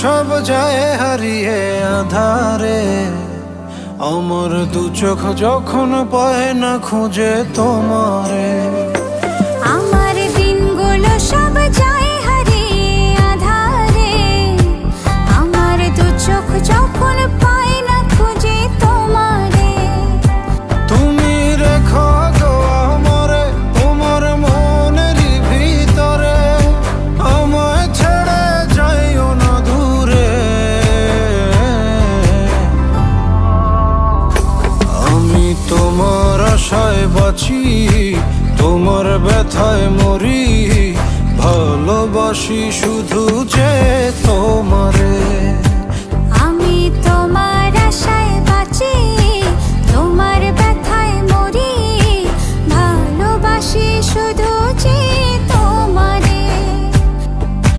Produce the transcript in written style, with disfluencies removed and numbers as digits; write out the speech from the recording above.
সব যায় হারিয়ে আধারে, আমার দু চোখ যখন পায় না খুঁজে তোমারে। আমার দিনগুলো সব যায় হারিয়ে আধারে, আমার দু চোখ যখন পায় না খুঁজে তোমারে। তুমি রেখো গো আমারে তোমার মনের ভিতরে, আমায় ছেড়ে যাইও না দূরে। আমি তোমার আশায় বাঁচি, তোমার ব্যথায় মরি, ভালোবাসি শুধু যে তোমারে।